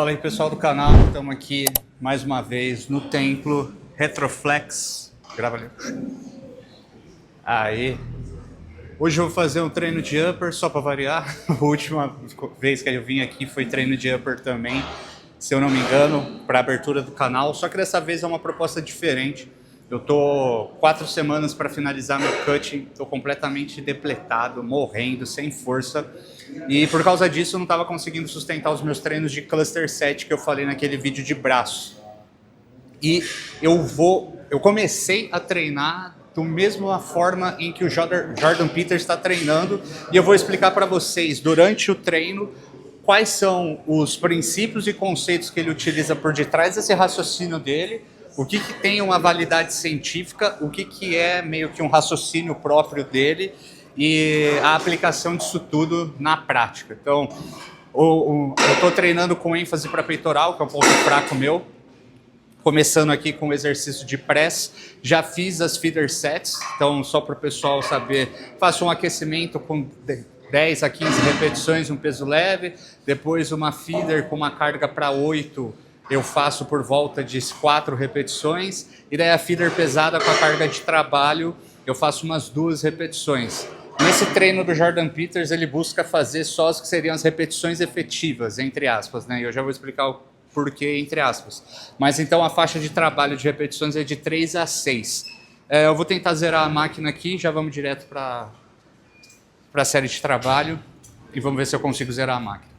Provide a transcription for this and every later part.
Fala aí, pessoal do canal, estamos aqui mais uma vez no templo Retroflex. Grava ali. Aí. Hoje eu vou fazer um treino de upper, só para variar. A última vez que eu vim aqui foi treino de upper também, se eu não me engano, para abertura do canal. Só que dessa vez é uma proposta diferente. Eu tô 4 semanas para finalizar meu cutting, tô completamente depletado, morrendo, sem força. E por causa disso eu não estava conseguindo sustentar os meus treinos de cluster set que eu falei naquele vídeo de braço. E eu comecei a treinar da mesma forma em que o Jordan Peters está treinando, e eu vou explicar para vocês durante o treino quais são os princípios e conceitos que ele utiliza por detrás desse raciocínio dele, o que tem uma validade científica, o que é meio que um raciocínio próprio dele e a aplicação disso tudo na prática. Então, eu estou treinando com ênfase para peitoral, que é um ponto fraco meu. Começando aqui com o exercício de press, já fiz as feeder sets, então só para o pessoal saber, faço um aquecimento com 10 a 15 repetições, um peso leve, depois uma feeder com uma carga para 8, eu faço por volta de 4 repetições, e daí a feeder pesada com a carga de trabalho, eu faço umas 2 repetições. Nesse treino do Jordan Peters, ele busca fazer só as que seriam as repetições efetivas, entre aspas, né? Eu já vou explicar o porquê, entre aspas. Mas então a faixa de trabalho de repetições é de 3 a 6. Eu vou tentar zerar a máquina aqui, já vamos direto para a série de trabalho e vamos ver se eu consigo zerar a máquina.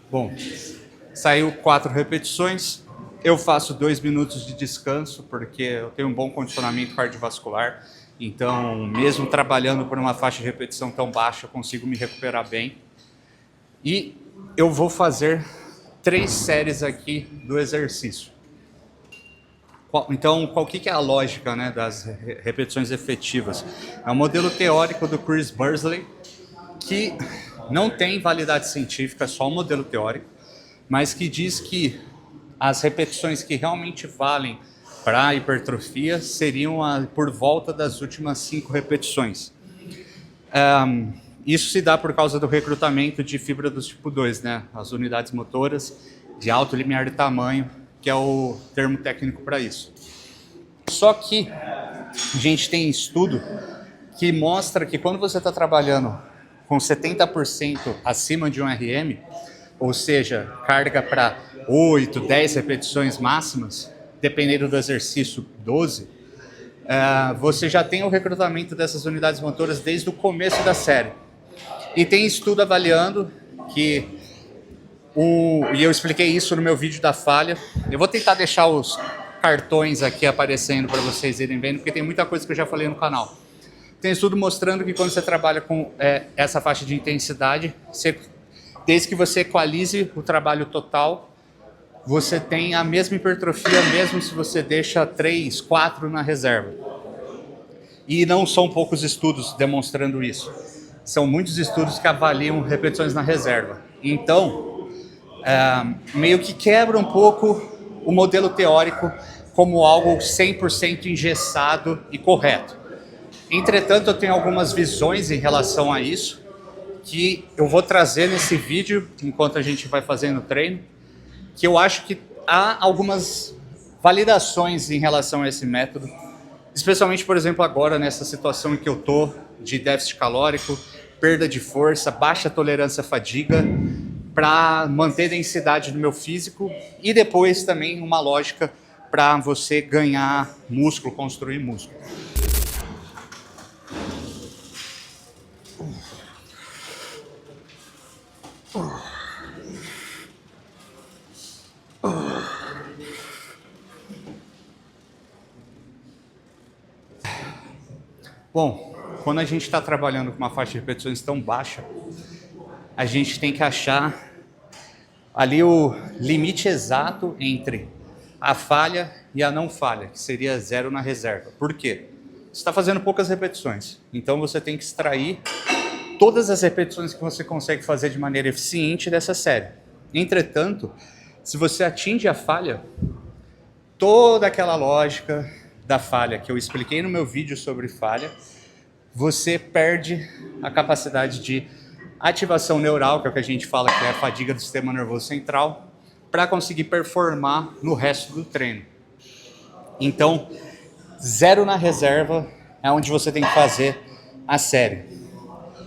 Bom, saiu 4 repetições, eu faço 2 minutos de descanso, porque eu tenho um bom condicionamento cardiovascular, então mesmo trabalhando por uma faixa de repetição tão baixa, eu consigo me recuperar bem. E eu vou fazer 3 séries aqui do exercício. Então, qual que é a lógica, né, das repetições efetivas? É um modelo teórico do Chris Bursley, que não tem validade científica, é só um modelo teórico, mas que diz que as repetições que realmente valem para a hipertrofia seriam por volta das últimas 5 repetições. Isso se dá por causa do recrutamento de fibra do tipo 2, né? As unidades motoras de alto limiar de tamanho, que é o termo técnico para isso. Só que a gente tem estudo que mostra que quando você está trabalhando com 70% acima de um RM, ou seja, carga para 8, 10 repetições máximas, dependendo do exercício 12, você já tem o recrutamento dessas unidades motoras desde o começo da série. E tem estudo avaliando que, e eu expliquei isso no meu vídeo da falha, eu vou tentar deixar os cartões aqui aparecendo para vocês irem vendo, porque tem muita coisa que eu já falei no canal. Tem estudo mostrando que quando você trabalha com essa faixa de intensidade, desde que você equalize o trabalho total, você tem a mesma hipertrofia, mesmo se você deixa 3, 4 na reserva. E não são poucos estudos demonstrando isso. São muitos estudos que avaliam repetições na reserva. Então, meio que quebra um pouco o modelo teórico como algo 100% engessado e correto. Entretanto, eu tenho algumas visões em relação a isso, que eu vou trazer nesse vídeo, enquanto a gente vai fazendo o treino, que eu acho que há algumas validações em relação a esse método, especialmente, por exemplo, agora nessa situação em que eu tô de déficit calórico, perda de força, baixa tolerância à fadiga, para manter a densidade do meu físico e depois também uma lógica para você ganhar músculo, construir músculo. Bom, quando a gente está trabalhando com uma faixa de repetições tão baixa, a gente tem que achar ali o limite exato entre a falha e a não falha, que seria 0 na reserva. Por quê? você está fazendo poucas repetições. Então você tem que extrair todas as repetições que você consegue fazer de maneira eficiente dessa série. Entretanto, se você atinge a falha, toda aquela lógica da falha que eu expliquei no meu vídeo sobre falha, você perde a capacidade de ativação neural, que é o que a gente fala que é a fadiga do sistema nervoso central, para conseguir performar no resto do treino. Então, 0 na reserva é onde você tem que fazer a série.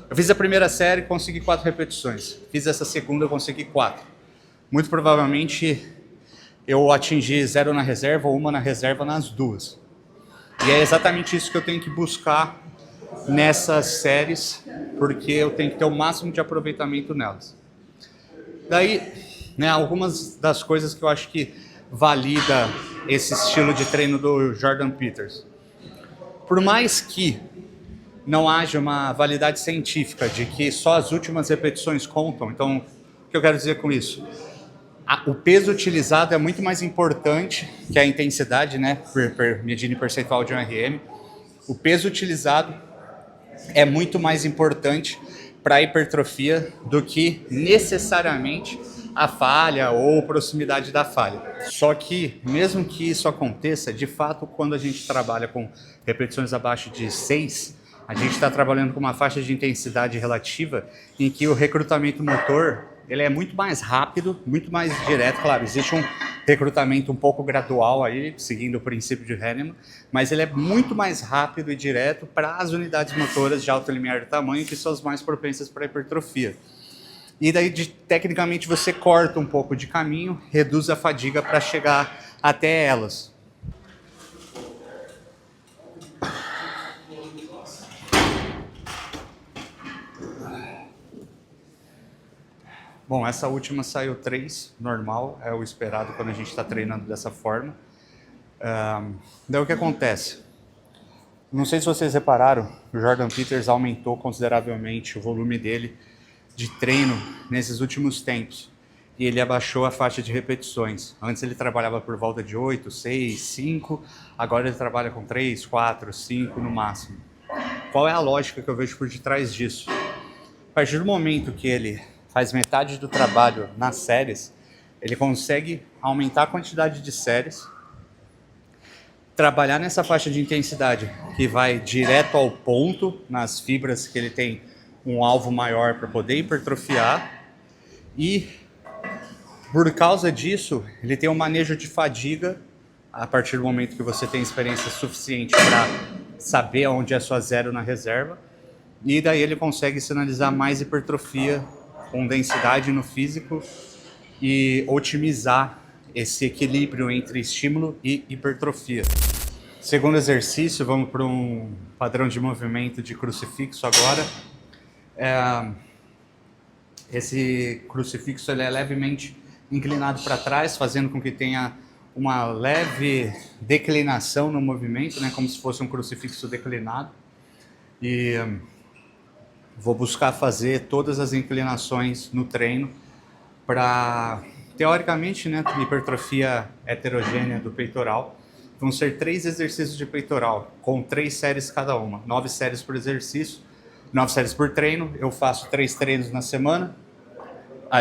Eu fiz a primeira série, consegui 4 repetições. Fiz essa segunda, eu consegui 4. Muito provavelmente eu atingi 0 na reserva ou 1 na reserva nas duas. E é exatamente isso que eu tenho que buscar nessas séries, porque eu tenho que ter o máximo de aproveitamento nelas. Daí, né, algumas das coisas que eu acho que valida esse estilo de treino do Jordan Peters. Por mais que não haja uma validade científica de que só as últimas repetições contam, então o que eu quero dizer com isso? O peso utilizado é muito mais importante que a intensidade, né, medida em percentual de 1RM. O peso utilizado é muito mais importante para a hipertrofia do que necessariamente a falha ou proximidade da falha. Só que, mesmo que isso aconteça, de fato, quando a gente trabalha com repetições abaixo de 6, a gente está trabalhando com uma faixa de intensidade relativa em que o recrutamento motor ele é muito mais rápido, muito mais direto. Claro, existe um recrutamento um pouco gradual aí, seguindo o princípio de Hahnemann, mas ele é muito mais rápido e direto para as unidades motoras de alto limiar de tamanho, que são as mais propensas para hipertrofia. E daí, tecnicamente, você corta um pouco de caminho, reduz a fadiga para chegar até elas. Bom, essa última saiu 3, normal, é o esperado quando a gente está treinando dessa forma. Daí o que acontece? Não sei se vocês repararam, o Jordan Peters aumentou consideravelmente o volume dele de treino nesses últimos tempos. E ele abaixou a faixa de repetições. Antes ele trabalhava por volta de 8, 6, 5, agora ele trabalha com 3, 4, 5 no máximo. Qual é a lógica que eu vejo por detrás disso? A partir do momento que ele faz metade do trabalho nas séries, ele consegue aumentar a quantidade de séries, trabalhar nessa faixa de intensidade que vai direto ao ponto, nas fibras que ele tem um alvo maior para poder hipertrofiar, e por causa disso, ele tem um manejo de fadiga a partir do momento que você tem experiência suficiente para saber onde é sua 0 na reserva, e daí ele consegue sinalizar mais hipertrofia com densidade no físico e otimizar esse equilíbrio entre estímulo e hipertrofia. Segundo exercício, vamos para um padrão de movimento de crucifixo agora. Esse crucifixo ele é levemente inclinado para trás, fazendo com que tenha uma leve declinação no movimento, né, como se fosse um crucifixo declinado. E vou buscar fazer todas as inclinações no treino para, teoricamente, né, hipertrofia heterogênea do peitoral. Vão ser 3 exercícios de peitoral, com 3 séries cada uma, 9 séries por exercício, 9 séries por treino. Eu faço 3 treinos na semana,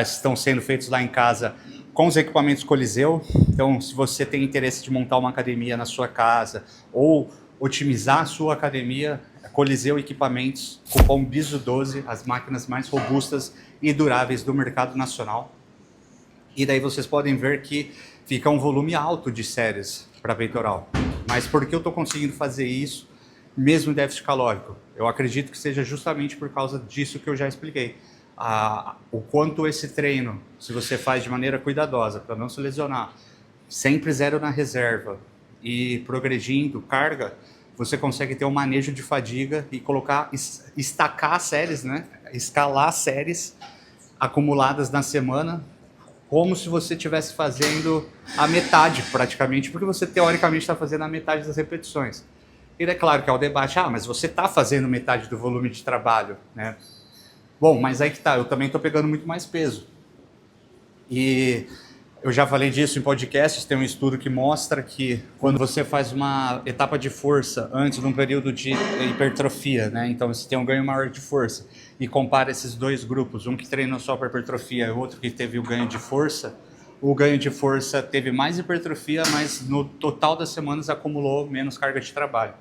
estão sendo feitos lá em casa com os equipamentos Coliseu. Então, se você tem interesse de montar uma academia na sua casa ou otimizar a sua academia, Coliseu Equipamentos, cupom BISO12, as máquinas mais robustas e duráveis do mercado nacional. E daí vocês podem ver que fica um volume alto de séries para peitoral. Mas por que eu estou conseguindo fazer isso, mesmo em déficit calórico? Eu acredito que seja justamente por causa disso que eu já expliquei. O quanto esse treino, se você faz de maneira cuidadosa, para não se lesionar, sempre 0 na reserva e progredindo carga, você consegue ter um manejo de fadiga e estacar séries, né? Escalar séries acumuladas na semana, como se você estivesse fazendo a metade praticamente, porque você teoricamente está fazendo a metade das repetições. E é claro que é o debate, mas você está fazendo metade do volume de trabalho, né? Bom, mas aí que tá, eu também estou pegando muito mais peso. E Eu já falei disso em podcasts, tem um estudo que mostra que quando você faz uma etapa de força antes de um período de hipertrofia, né? Então você tem um ganho maior de força e compara esses dois grupos, um que treinou só para hipertrofia e outro que teve o ganho de força, o ganho de força teve mais hipertrofia, mas no total das semanas acumulou menos carga de trabalho.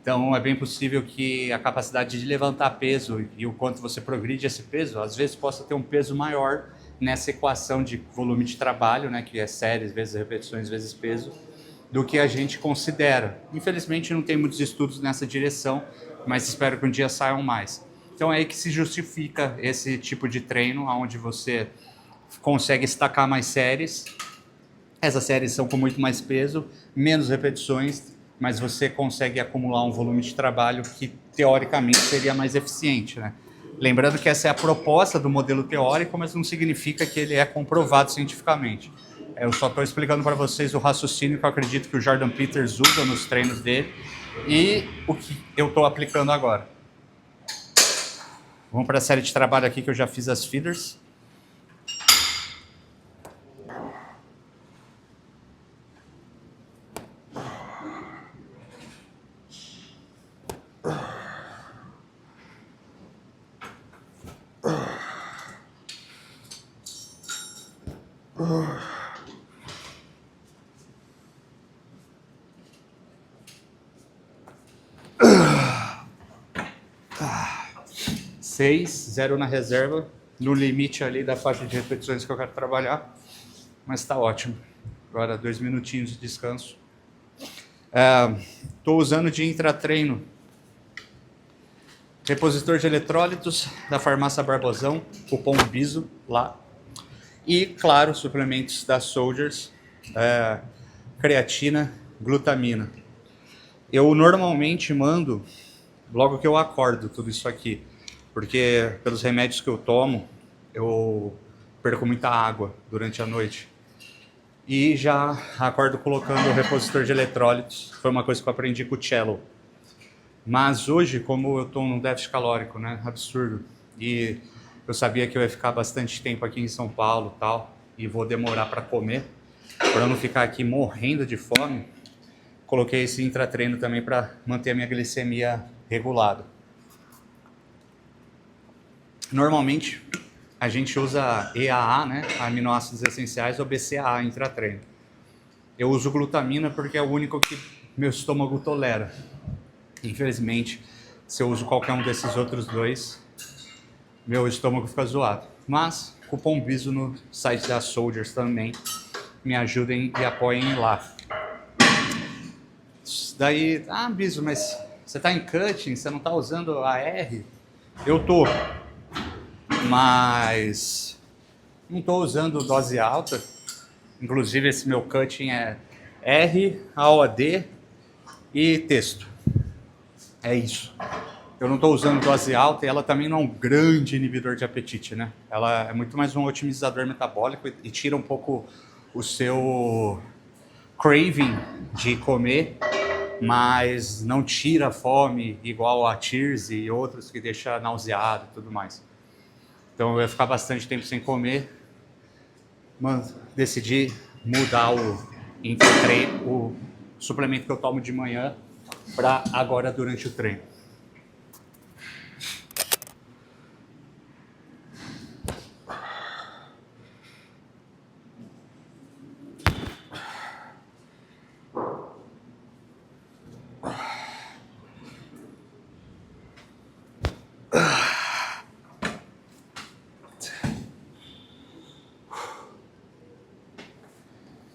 Então é bem possível que a capacidade de levantar peso e o quanto você progride esse peso, às vezes possa ter um peso maior nessa equação de volume de trabalho, né, que é séries vezes repetições vezes peso, do que a gente considera. Infelizmente não tem muitos estudos nessa direção, mas espero que um dia saiam mais. Então é aí que se justifica esse tipo de treino, onde você consegue estacar mais séries. Essas séries são com muito mais peso, menos repetições, mas você consegue acumular um volume de trabalho que teoricamente seria mais eficiente, né? Lembrando que essa é a proposta do modelo teórico, mas não significa que ele é comprovado cientificamente. Eu só estou explicando para vocês o raciocínio que eu acredito que o Jordan Peters usa nos treinos dele e o que eu estou aplicando agora. Vamos para a série de trabalho aqui que eu já fiz as feeders. Seis, 0 na reserva, no limite ali da faixa de repetições que eu quero trabalhar, mas está ótimo. Agora 2 minutinhos de descanso. Estou usando de intratreino repositor de eletrólitos da farmácia Barbosão, cupom BISO lá. E, claro, suplementos da Soldiers, creatina, glutamina. Eu normalmente mando logo que eu acordo tudo isso aqui, porque pelos remédios que eu tomo, eu perco muita água durante a noite. E já acordo colocando o repositor de eletrólitos, foi uma coisa que eu aprendi com o Cello. Mas hoje, como eu estou num déficit calórico, né, absurdo, e eu sabia que eu ia ficar bastante tempo aqui em São Paulo e tal, e vou demorar para comer, para não ficar aqui morrendo de fome, coloquei esse intratreino também para manter a minha glicemia regulada. Normalmente, a gente usa EAA, né, aminoácidos essenciais, ou BCAA, intratreino. Eu uso glutamina porque é o único que meu estômago tolera. Infelizmente, se eu uso qualquer um desses outros dois, meu estômago fica zoado. Mas, cupom BISO no site da Soldiers também. Me ajudem e apoiem lá. Daí, BISO, mas você tá em cutting, você não tá usando AR? Eu tô, mas não tô usando dose alta. Inclusive, esse meu cutting é R, AOD e texto. É isso. Eu não estou usando dose alta e ela também não é um grande inibidor de apetite, né? Ela é muito mais um otimizador metabólico e tira um pouco o seu craving de comer, mas não tira a fome igual a Cheers e outros que deixa nauseado e tudo mais. Então eu ia ficar bastante tempo sem comer, mas decidi mudar o suplemento que eu tomo de manhã para agora durante o treino.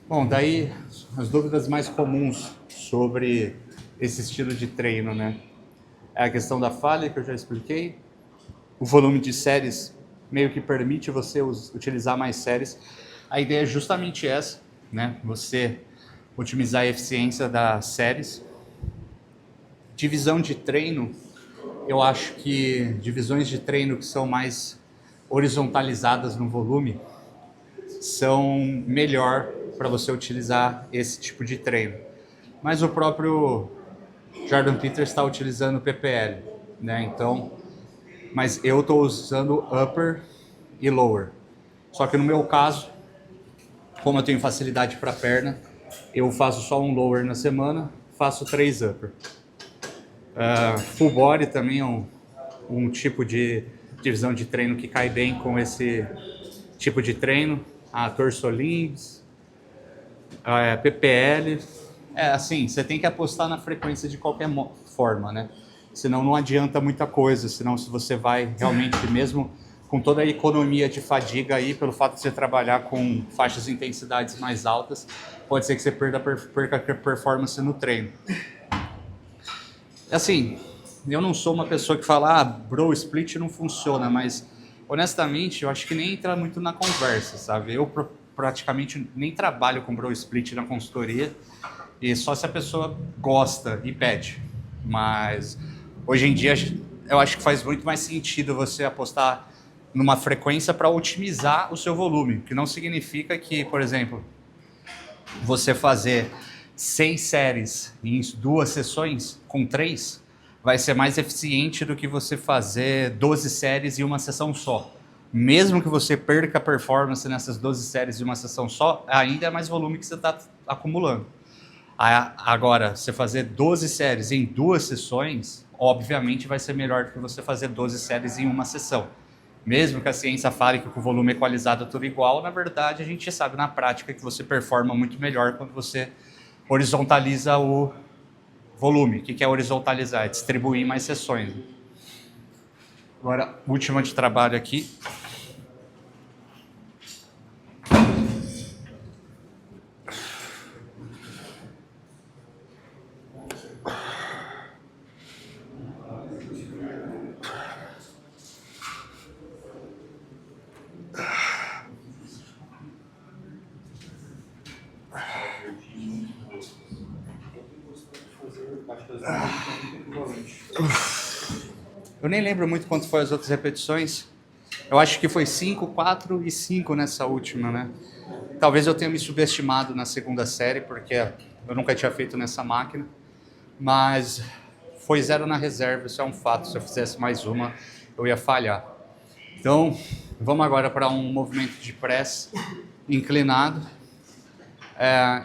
Bom, daí as dúvidas mais comuns sobre esse estilo de treino, né? É a questão da falha, que eu já expliquei. O volume de séries meio que permite você utilizar mais séries. A ideia é justamente essa, né? Você otimizar a eficiência das séries. Divisão de treino, eu acho que divisões de treino que são mais horizontalizadas no volume são melhor para você utilizar esse tipo de treino. Mas o próprio Jordan Peters está utilizando o PPL, né? Então, mas eu estou usando upper e lower. Só que no meu caso, como eu tenho facilidade para perna, eu faço só um lower na semana, faço 3 upper. Full body também é um tipo de divisão de treino que cai bem com esse tipo de treino. Torso limbs, PPL. Assim, você tem que apostar na frequência de qualquer forma, né? Senão não adianta muita coisa, senão se você vai realmente, mesmo com toda a economia de fadiga aí, pelo fato de você trabalhar com faixas de intensidades mais altas, pode ser que você perca performance no treino. Assim, eu não sou uma pessoa que fala, bro, split não funciona, mas honestamente eu acho que nem entra muito na conversa, sabe? Eu praticamente nem trabalho com bro split na consultoria, e só se a pessoa gosta e pede. Mas hoje em dia eu acho que faz muito mais sentido você apostar numa frequência para otimizar o seu volume, que não significa que, por exemplo, você fazer 6 séries em 2 sessões com 3 vai ser mais eficiente do que você fazer 12 séries em uma sessão só. Mesmo que você perca a performance nessas 12 séries em uma sessão só, ainda é mais volume que você está acumulando. Agora, você fazer 12 séries em 2 sessões, obviamente vai ser melhor do que você fazer 12 séries em uma sessão. Mesmo que a ciência fale que o volume equalizado é tudo igual, na verdade a gente sabe na prática que você performa muito melhor quando você horizontaliza o volume. O que é horizontalizar? É distribuir mais sessões. Agora, última de trabalho aqui. Eu nem lembro muito quanto foi as outras repetições. Eu acho que foi 5, 4 e 5 nessa última, né? Talvez eu tenha me subestimado na segunda série, porque eu nunca tinha feito nessa máquina. Mas foi 0 na reserva, isso é um fato. Se eu fizesse mais uma, eu ia falhar. Então, vamos agora para um movimento de press inclinado.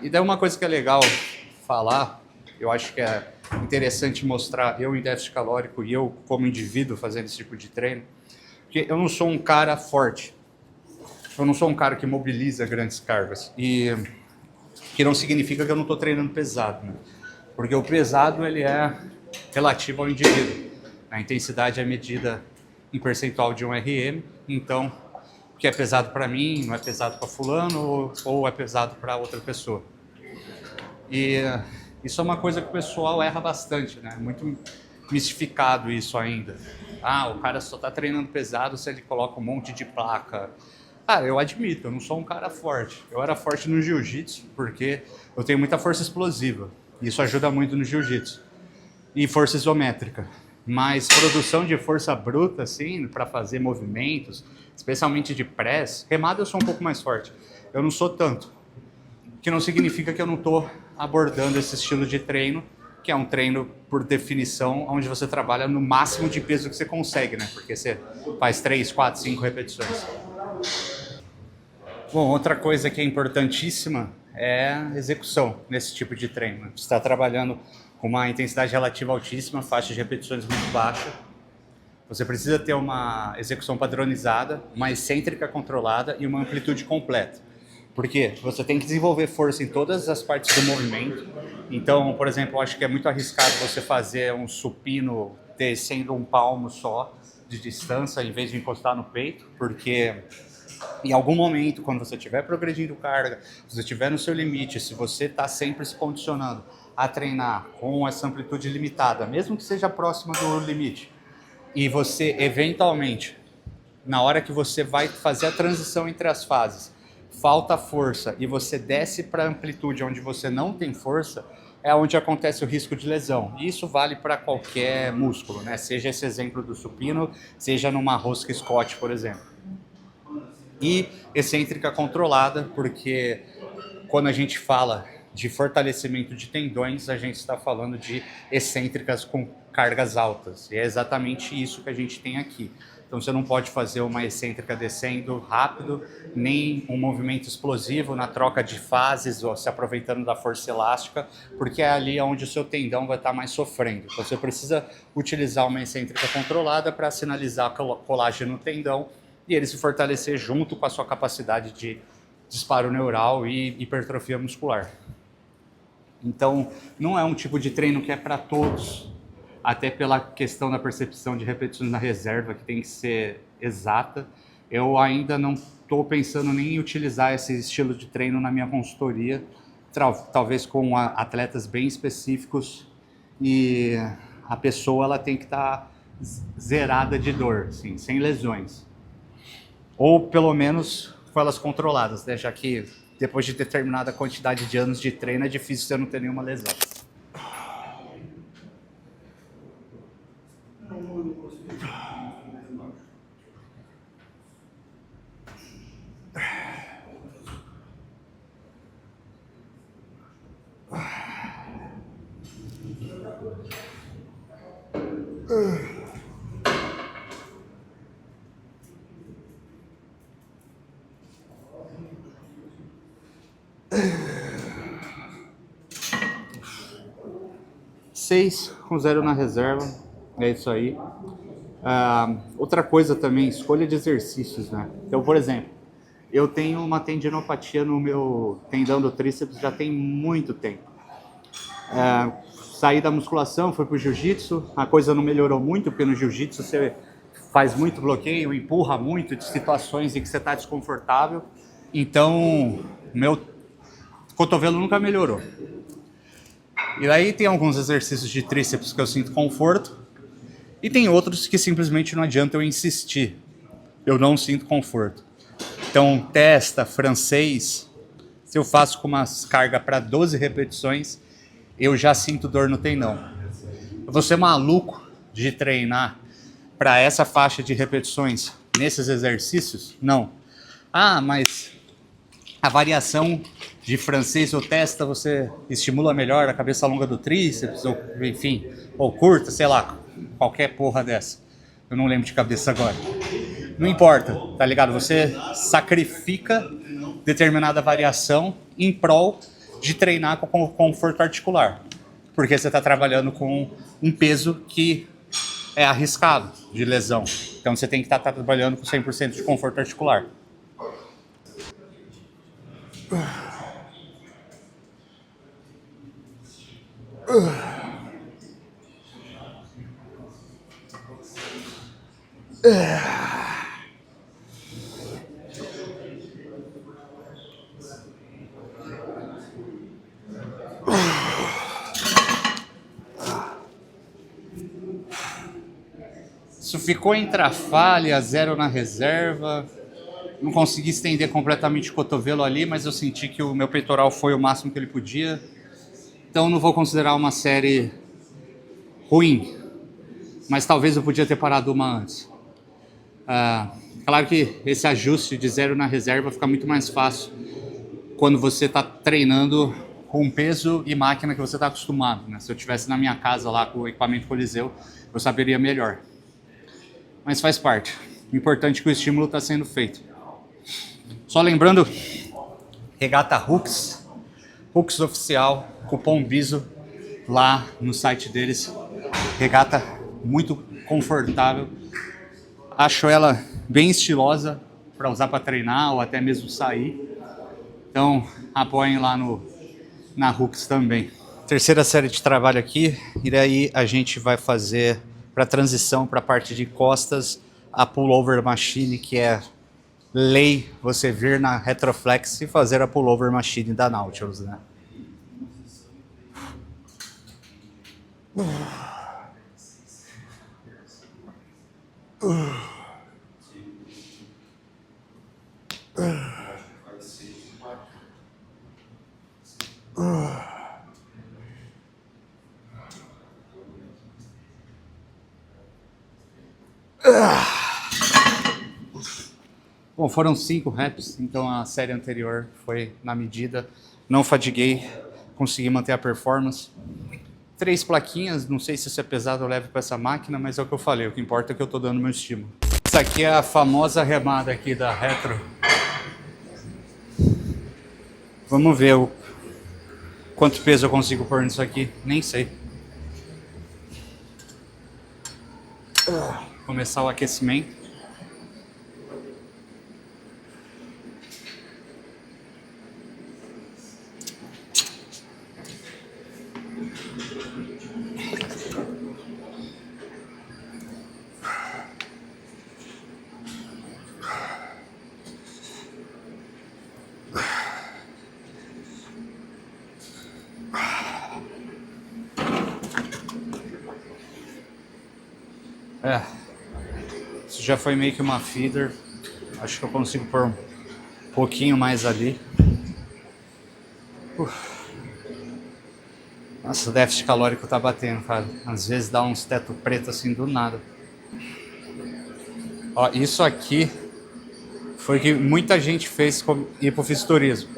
E daí uma coisa que é legal falar, eu acho que é interessante mostrar eu em déficit calórico e eu como indivíduo fazendo esse tipo de treino, porque eu não sou um cara forte, eu não sou um cara que mobiliza grandes cargas, e que não significa que eu não estou treinando pesado, né? Porque o pesado ele é relativo ao indivíduo, a intensidade é medida em percentual de 1 RM, então o que é pesado para mim não é pesado para fulano ou é pesado para outra pessoa. E isso é uma coisa que o pessoal erra bastante, né? Muito mistificado isso ainda. O cara só tá treinando pesado se ele coloca um monte de placa. Eu admito, eu não sou um cara forte. Eu era forte no jiu-jitsu porque eu tenho muita força explosiva. Isso ajuda muito no jiu-jitsu. E força isométrica. Mas produção de força bruta, assim, para fazer movimentos, especialmente de press, remada eu sou um pouco mais forte. Eu não sou tanto. Que não significa que eu não estou abordando esse estilo de treino, que é um treino, por definição, onde você trabalha no máximo de peso que você consegue, né? Porque você faz 3, 4, 5 repetições. Bom, outra coisa que é importantíssima é a execução nesse tipo de treino. Você está trabalhando com uma intensidade relativa altíssima, faixa de repetições muito baixa. Você precisa ter uma execução padronizada, uma excêntrica controlada e uma amplitude completa. Porque você tem que desenvolver força em todas as partes do movimento. Então, por exemplo, eu acho que é muito arriscado você fazer um supino descendo um palmo só de distância, em vez de encostar no peito, porque em algum momento, quando você estiver progredindo carga, se você estiver no seu limite, se você está sempre se condicionando a treinar com essa amplitude limitada, mesmo que seja próxima do limite, e você eventualmente, na hora que você vai fazer a transição entre as fases, falta força e você desce para a amplitude onde você não tem força, é onde acontece o risco de lesão. E isso vale para qualquer músculo, né? Seja esse exemplo do supino, seja numa rosca Scott, por exemplo. E excêntrica controlada, porque quando a gente fala de fortalecimento de tendões, a gente está falando de excêntricas com cargas altas. E é exatamente isso que a gente tem aqui. Então você não pode fazer uma excêntrica descendo rápido, nem um movimento explosivo na troca de fases ou se aproveitando da força elástica, porque é ali onde o seu tendão vai estar mais sofrendo. Então você precisa utilizar uma excêntrica controlada para sinalizar colágeno no tendão e ele se fortalecer junto com a sua capacidade de disparo neural e hipertrofia muscular. Então, não é um tipo de treino que é para todos, até pela questão da percepção de repetições na reserva, que tem que ser exata. Eu ainda não estou pensando nem em utilizar esse estilo de treino na minha consultoria, talvez com atletas bem específicos, e a pessoa ela tem que estar zerada de dor, assim, sem lesões. Ou pelo menos com elas controladas, né? Já que depois de determinada quantidade de anos de treino é difícil você não ter nenhuma lesão. Seis com 0 na reserva, é isso aí. Outra coisa também, escolha de exercícios, né? Então, por exemplo, eu tenho uma tendinopatia no meu tendão do tríceps já tem muito tempo. Saí da musculação, fui pro jiu-jitsu, a coisa não melhorou muito, porque no jiu-jitsu você faz muito bloqueio, empurra muito de situações em que você está desconfortável. Então, meu cotovelo nunca melhorou. E aí tem alguns exercícios de tríceps que eu sinto conforto, e tem outros que simplesmente não adianta eu insistir. Eu não sinto conforto. Então, testa, francês, se eu faço com uma carga para 12 repetições, eu já sinto dor no tendão. Eu vou ser maluco de treinar para essa faixa de repetições nesses exercícios? Não. Mas a variação de francês ou testa você estimula melhor a cabeça longa do tríceps, ou enfim, ou curta, sei lá, qualquer porra dessa. Eu não lembro de cabeça agora. Não importa, tá ligado? Você sacrifica determinada variação em prol de treinar com conforto articular. Porque você está trabalhando com um peso que é arriscado de lesão. Então você tem que estar trabalhando com 100% de conforto articular. Isso ficou entre a falha, 0 na reserva. Não consegui estender completamente o cotovelo ali, mas eu senti que o meu peitoral foi o máximo que ele podia. Então não vou considerar uma série ruim, mas talvez eu podia ter parado uma antes. Claro que esse ajuste de 0 na reserva fica muito mais fácil quando você está treinando com peso e máquina que você está acostumado, né? Se eu estivesse na minha casa lá com o equipamento Coliseu, eu saberia melhor. Mas faz parte. O importante é que o estímulo está sendo feito. Só lembrando, Regata Hooks oficial, cupom BISO lá no site deles. Regata muito confortável. Acho ela bem estilosa para usar para treinar ou até mesmo sair. Então apoiem lá na Hooks também. Terceira série de trabalho aqui, e daí a gente vai fazer para transição para a parte de costas a pullover machine, que é lei você vir na retroflex e fazer a pullover machine da Nautilus, né? Bom, foram 5 reps, então a série anterior foi na medida. Não fadiguei, consegui manter a performance. 3 plaquinhas, não sei se isso é pesado ou leve para essa máquina, mas é o que eu falei, o que importa é que eu estou dando meu estímulo. Isso aqui é a famosa remada aqui da Retro. Vamos ver quanto peso eu consigo pôr nisso aqui. Nem sei. Começar o aquecimento. Isso já foi meio que uma feeder. Acho que eu consigo pôr um pouquinho mais ali. Nossa, o déficit calórico tá batendo, cara. Às vezes dá uns teto preto assim do nada. Ó, isso aqui foi o que muita gente fez ir pro fisiculturismo.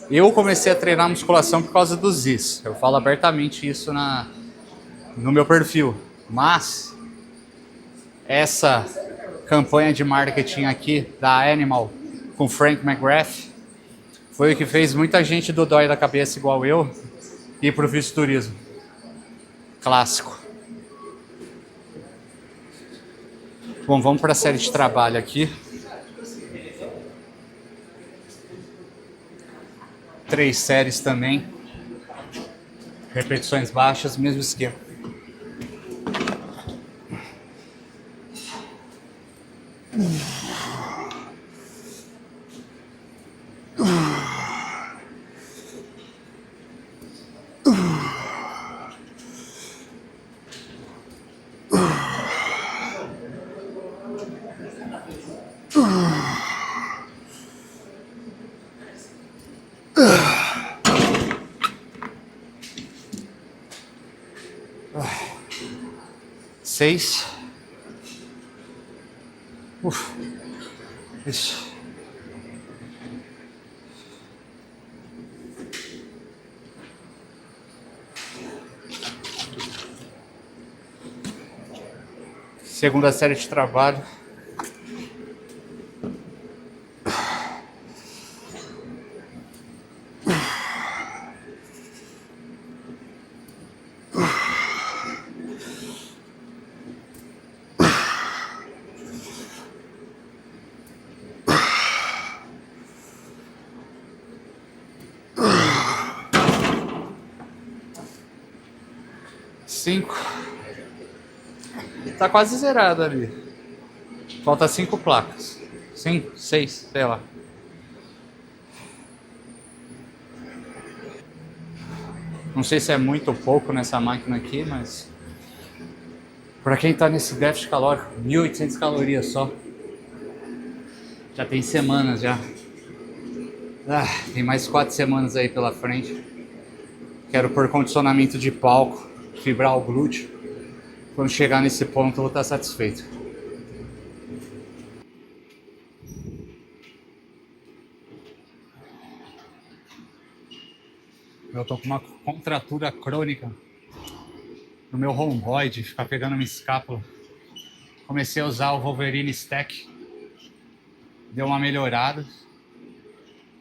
Eu comecei a treinar musculação por causa dos Zis. Eu falo abertamente isso no meu perfil. Mas essa campanha de marketing aqui da Animal com Frank McGrath foi o que fez muita gente do dói da cabeça igual eu ir pro fisiculturismo. Clássico. Bom, vamos para a série de trabalho aqui. 3 séries também. Repetições baixas, mesmo esquema. Seis. Isso. Segunda série de trabalho. Cinco. Tá quase zerado ali. Falta 5 placas. 5, 6, sei lá. Não sei se é muito ou pouco nessa máquina aqui, mas para quem tá nesse déficit calórico, 1.800 calorias só. Já tem semanas já. Tem mais 4 semanas aí pela frente. Quero pôr condicionamento de palco, fibrar o glúteo. Quando chegar nesse ponto eu vou estar satisfeito. Eu tô com uma contratura crônica no meu romboide, ficar pegando minha escápula. Comecei a usar o Wolverine Stack. Deu uma melhorada.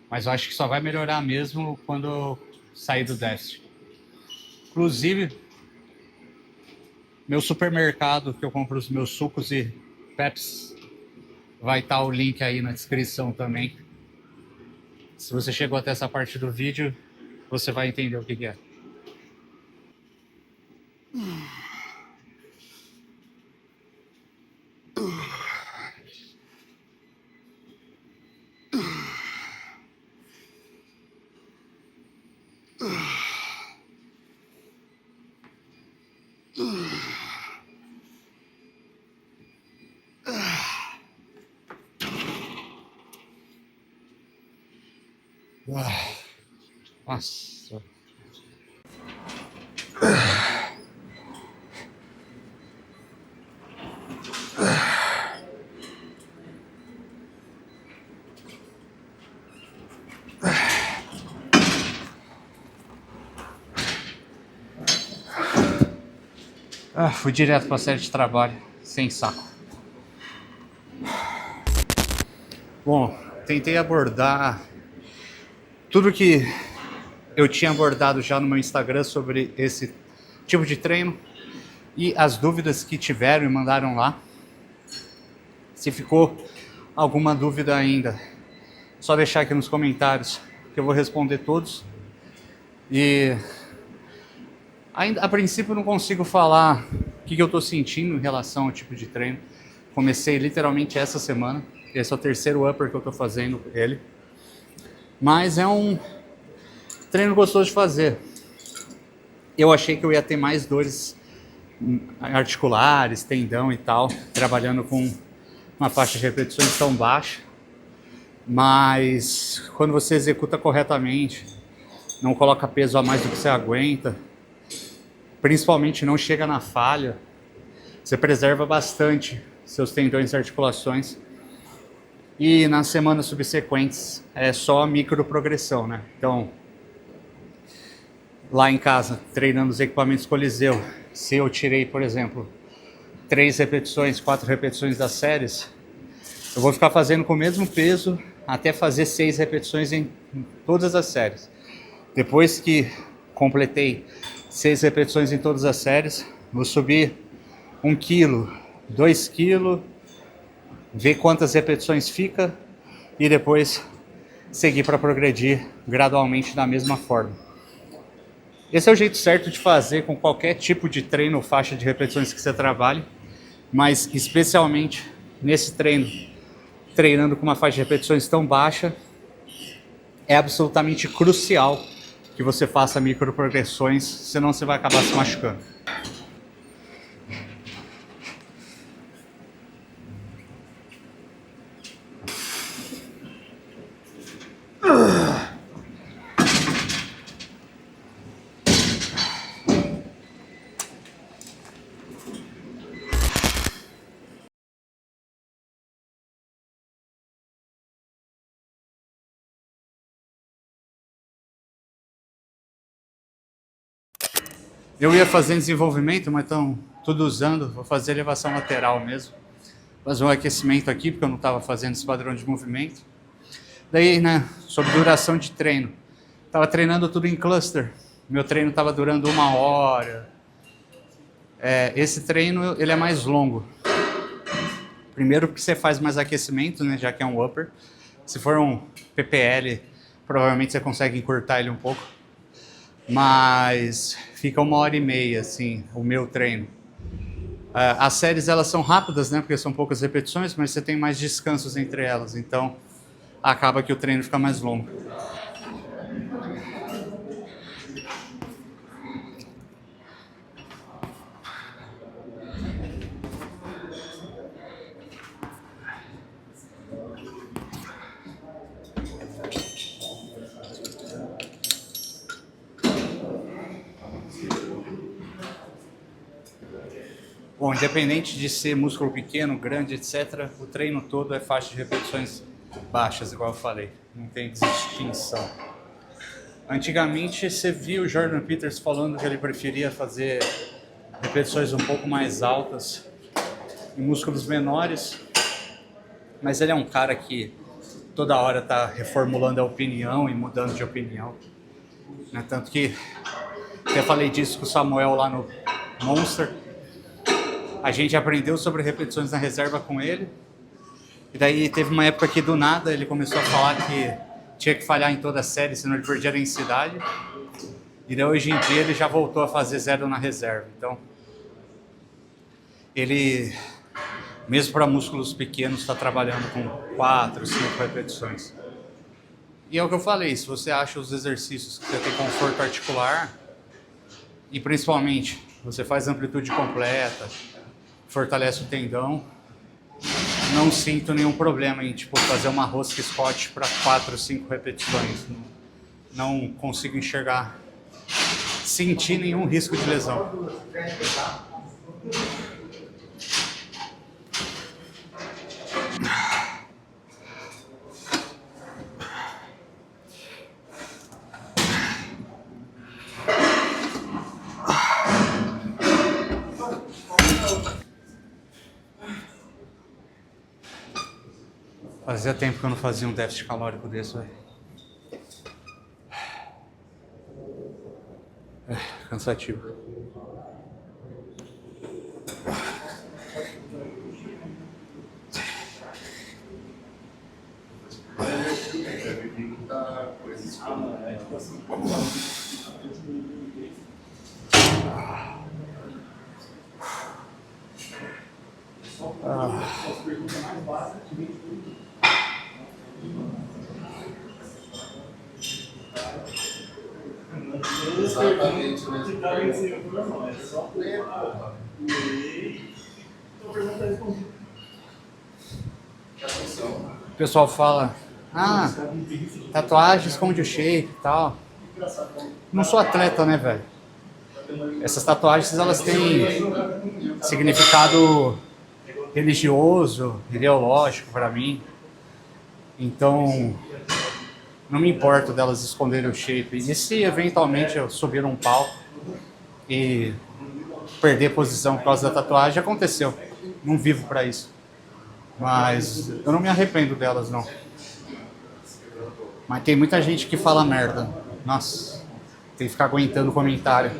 Mas eu acho que só vai melhorar mesmo quando eu sair do déficit. Inclusive, meu supermercado que eu compro os meus sucos e peps, vai estar o link aí na descrição também. Se você chegou até essa parte do vídeo, você vai entender o que é. Nossa. Fui direto para a série de trabalho, sem saco. Bom, tentei abordar tudo que eu tinha abordado já no meu Instagram sobre esse tipo de treino e as dúvidas que tiveram e mandaram lá. Se ficou alguma dúvida ainda, só deixar aqui nos comentários que eu vou responder todos. E ainda a princípio não consigo falar o que eu estou sentindo em relação ao tipo de treino. Comecei literalmente essa semana. Esse é o terceiro upper que eu estou fazendo ele. Mas é um treino gostoso de fazer. Eu achei que eu ia ter mais dores articulares, tendão e tal, trabalhando com uma faixa de repetições tão baixa. Mas quando você executa corretamente, não coloca peso a mais do que você aguenta, principalmente não chega na falha, você preserva bastante seus tendões e articulações. E nas semanas subsequentes é só microprogressão, né? Então, lá em casa, treinando os equipamentos Coliseu, se eu tirei, por exemplo, 3 repetições, 4 repetições das séries, eu vou ficar fazendo com o mesmo peso até fazer 6 repetições em todas as séries. Depois que completei 6 repetições em todas as séries, vou subir 1 kg, 2 kg, ver quantas repetições fica e depois seguir para progredir gradualmente da mesma forma. Esse é o jeito certo de fazer com qualquer tipo de treino ou faixa de repetições que você trabalhe, mas especialmente nesse treino, treinando com uma faixa de repetições tão baixa, é absolutamente crucial que você faça microprogressões, senão você vai acabar se machucando. Eu ia fazer desenvolvimento, mas estão tudo usando, vou fazer elevação lateral mesmo. Fazer um aquecimento aqui, porque eu não estava fazendo esse padrão de movimento. Daí, né, sobre duração de treino. Estava treinando tudo em cluster. Meu treino estava durando 1 hora. Esse treino, ele é mais longo. Primeiro porque você faz mais aquecimento, né, já que é um upper. Se for um PPL, provavelmente você consegue encurtar ele um pouco. Mas fica 1h30, assim, o meu treino. As séries, elas são rápidas, né, porque são poucas repetições, mas você tem mais descansos entre elas, então acaba que o treino fica mais longo. Bom, independente de ser músculo pequeno, grande, etc., o treino todo é faixa de repetições baixas, igual eu falei. Não tem distinção. Antigamente, você viu o Jordan Peters falando que ele preferia fazer repetições um pouco mais altas em músculos menores, mas ele é um cara que toda hora está reformulando a opinião e mudando de opinião. Né? Tanto que até falei disso com o Samuel lá no Monster. A gente aprendeu sobre repetições na reserva com ele. E daí teve uma época que do nada ele começou a falar que tinha que falhar em toda a série, senão ele perdia a densidade. E daí hoje em dia ele já voltou a fazer 0 na reserva. Então, ele, mesmo para músculos pequenos, está trabalhando com 4, 5 repetições. E é o que eu falei, se você acha os exercícios que você tem conforto articular, e principalmente você faz amplitude completa, fortalece o tendão, não sinto nenhum problema em tipo, fazer uma rosca Scott para 4, 5 repetições. Não consigo enxergar, sentir nenhum risco de lesão. Fazia tempo que eu não fazia um déficit calórico desse, velho. Cansativo. Exatamente, né? O pessoal fala, tatuagem esconde o shape e tal. Não sou atleta, né, velho? Essas tatuagens, elas têm significado religioso, ideológico pra mim. Então, não me importo delas esconderem o shape. E se eventualmente eu subir num palco e perder posição por causa da tatuagem, aconteceu. Não vivo pra isso. Mas eu não me arrependo delas, não. Mas tem muita gente que fala merda. Nossa, tem que ficar aguentando comentário.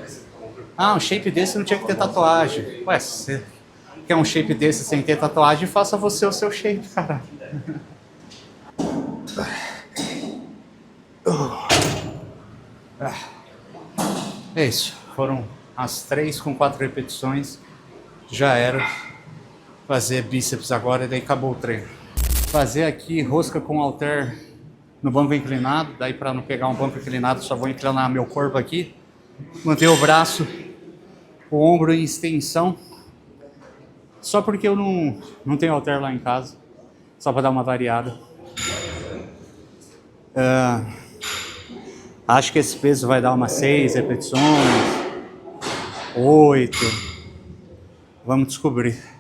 Um shape desse não tinha que ter tatuagem. Ué, se você quer um shape desse sem ter tatuagem, faça você o seu shape, cara. É isso. Foram as 3 com 4 repetições. Já era. Fazer bíceps agora e daí acabou o treino. Fazer aqui rosca com halter no banco inclinado. Daí para não pegar um banco inclinado, só vou inclinar meu corpo aqui. Manter o braço, o ombro em extensão. Só porque eu não tenho halter lá em casa. Só para dar uma variada. Acho que esse peso vai dar umas 6 repetições. 8. Vamos descobrir.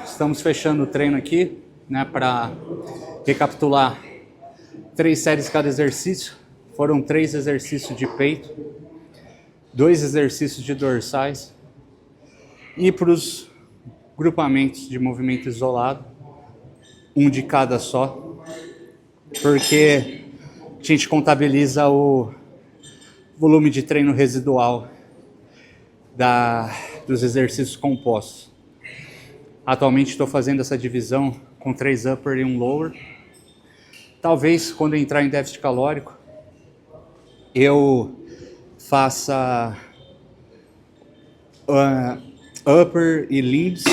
Estamos fechando o treino aqui, né, para recapitular 3 séries cada exercício. Foram 3 exercícios de peito, 2 exercícios de dorsais e para os grupamentos de movimento isolado, um de cada só, porque a gente contabiliza o volume de treino residual dos exercícios compostos. Atualmente estou fazendo essa divisão com 3 upper e 1 lower. Talvez quando eu entrar em déficit calórico, eu faça upper e limbs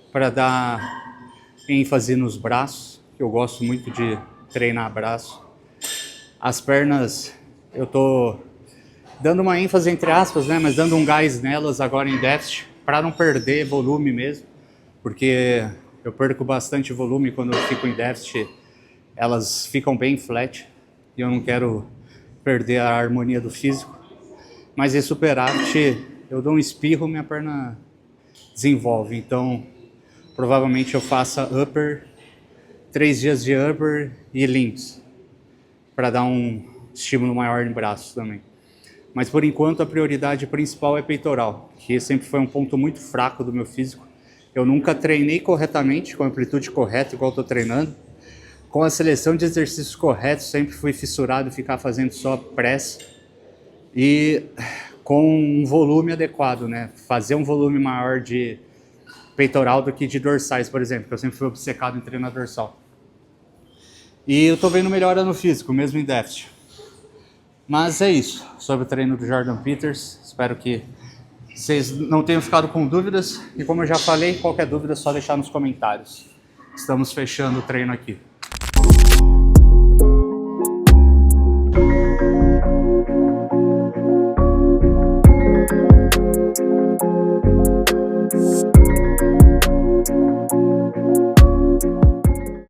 para dar ênfase nos braços, que eu gosto muito de treinar braço. As pernas eu tô dando uma ênfase entre aspas, né, mas dando um gás nelas agora em déficit para não perder volume mesmo, porque eu perco bastante volume quando eu fico em déficit. Elas ficam bem flat e eu não quero perder a harmonia do físico. Mas em superávit, eu dou um espirro, minha perna desenvolve. Então, provavelmente eu faça upper, 3 dias de upper e limbs, para dar um estímulo maior em braços também. Mas por enquanto a prioridade principal é peitoral, que sempre foi um ponto muito fraco do meu físico. Eu nunca treinei corretamente, com a amplitude correta, igual estou treinando. Com a seleção de exercícios corretos, sempre fui fissurado em ficar fazendo só press. E com um volume adequado, né? Fazer um volume maior de peitoral do que de dorsais, por exemplo, que eu sempre fui obcecado em treinar dorsal. E eu tô vendo melhora no físico, mesmo em déficit. Mas é isso, sobre o treino do Jordan Peters. Espero que vocês não tenham ficado com dúvidas. E como eu já falei, qualquer dúvida é só deixar nos comentários. Estamos fechando o treino aqui.